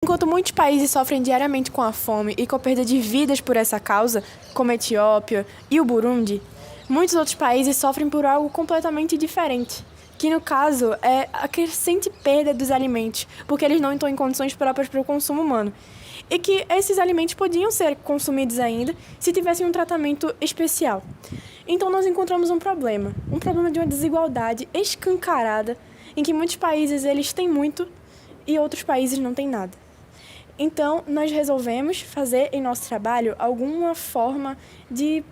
Enquanto muitos países sofrem diariamente com a fome e com a perda de vidas por essa causa, como a Etiópia e o Burundi, muitos outros países sofrem por algo completamente diferente, que no caso é a crescente perda dos alimentos, porque eles não estão em condições próprias para o consumo humano. E que esses alimentos podiam ser consumidos ainda se tivessem um tratamento especial. Então nós encontramos um problema de uma desigualdade escancarada, em que muitos países eles têm muito e outros países não têm nada. Então nós resolvemos fazer em nosso trabalho alguma forma de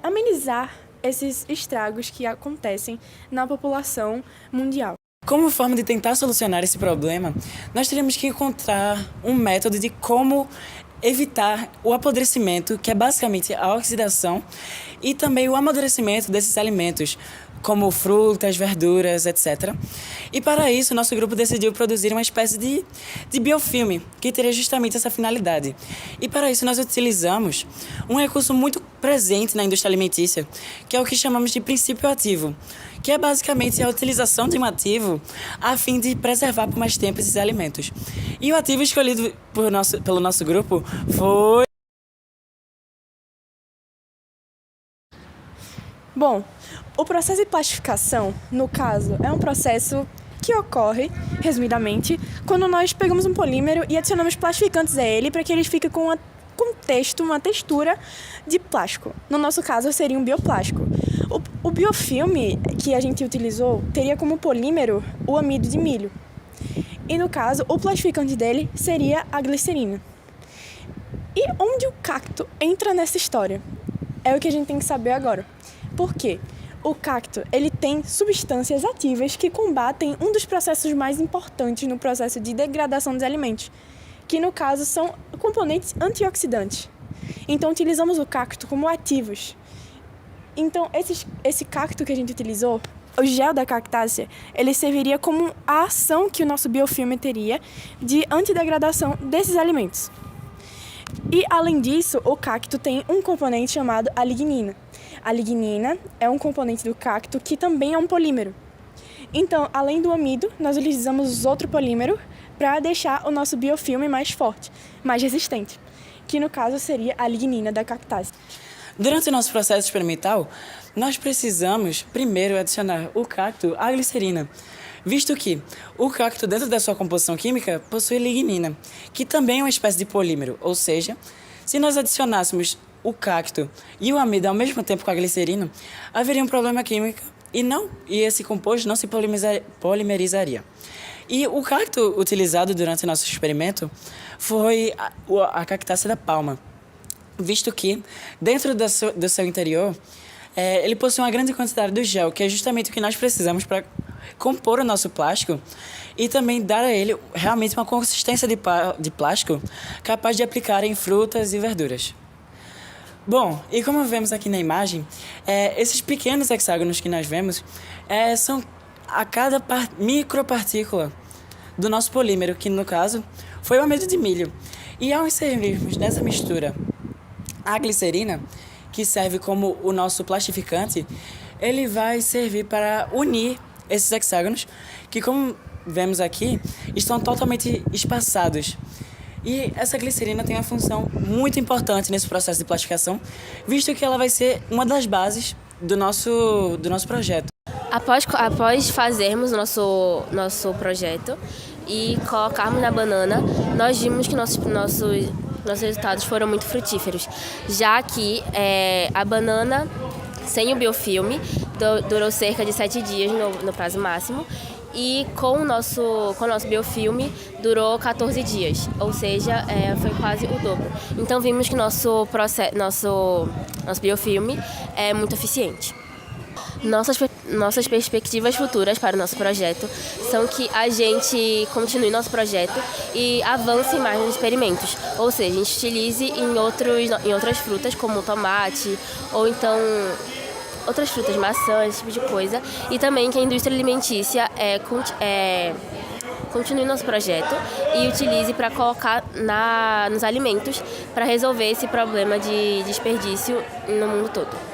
amenizar esses estragos que acontecem na população mundial. Como forma de tentar solucionar esse problema, nós teríamos que encontrar um método de como evitar o apodrecimento, que é basicamente a oxidação, e também o amadurecimento desses alimentos, como frutas, verduras, etc. E para isso, nosso grupo decidiu produzir uma espécie de biofilme, que teria justamente essa finalidade. E para isso, nós utilizamos um recurso muito presente na indústria alimentícia, que é o que chamamos de princípio ativo, que é basicamente a utilização de um ativo a fim de preservar por mais tempo esses alimentos. E o ativo escolhido pelo nosso grupo foi... Bom, o processo de plastificação, no caso, é um processo que ocorre, resumidamente, quando nós pegamos um polímero e adicionamos plastificantes a ele para que ele fique com uma textura de plástico. No nosso caso, seria um bioplástico. O biofilme que a gente utilizou teria como polímero o amido de milho. E, no caso, o plastificante dele seria a glicerina. E onde o cacto entra nessa história? É o que a gente tem que saber agora. Por quê? O cacto ele tem substâncias ativas que combatem um dos processos mais importantes no processo de degradação dos alimentos, que no caso são componentes antioxidantes. Então utilizamos o cacto como ativos. Então esse cacto que a gente utilizou, o gel da cactácea, ele serviria como a ação que o nosso biofilme teria de antidegradação desses alimentos. E, além disso, o cacto tem um componente chamado a lignina. A lignina é um componente do cacto que também é um polímero. Então, além do amido, nós utilizamos outro polímero para deixar o nosso biofilme mais forte, mais resistente, que no caso seria a lignina da cactácea. Durante o nosso processo experimental, nós precisamos primeiro adicionar o cacto à glicerina, visto que o cacto, dentro da sua composição química, possui lignina, que também é uma espécie de polímero, ou seja, se nós adicionássemos o cacto e o amido ao mesmo tempo com a glicerina, haveria um problema químico e esse composto não se polimerizaria. E o cacto utilizado durante o nosso experimento foi a cactácea da palma, visto que, dentro do seu interior, ele possui uma grande quantidade do gel, que é justamente o que nós precisamos para compor o nosso plástico e também dar a ele realmente uma consistência de plástico capaz de aplicar em frutas e verduras. Bom, e como vemos aqui na imagem, esses pequenos hexágonos que nós vemos são a cada micropartícula do nosso polímero, que no caso foi o amido de milho. E ao inserirmos nessa mistura a glicerina, que serve como o nosso plastificante, ele vai servir para unir esses hexágonos, que como vemos aqui, estão totalmente espaçados. E essa glicerina tem uma função muito importante nesse processo de plastificação, visto que ela vai ser uma das bases do nosso projeto. Após fazermos o nosso projeto e colocarmos na banana, nós vimos que nossos resultados foram muito frutíferos, já que a banana, sem o biofilme, durou cerca de 7 dias no prazo máximo, e com o nosso biofilme durou 14 dias, ou seja, foi quase o dobro. Então vimos que nosso biofilme é muito eficiente. Nossas perspectivas futuras para o nosso projeto são que a gente continue nosso projeto e avance mais nos experimentos, ou seja, a gente utilize em outras frutas, como tomate, ou então outras frutas, maçãs, esse tipo de coisa, e também que a indústria alimentícia continue nosso projeto e utilize para colocar nos alimentos para resolver esse problema de desperdício no mundo todo.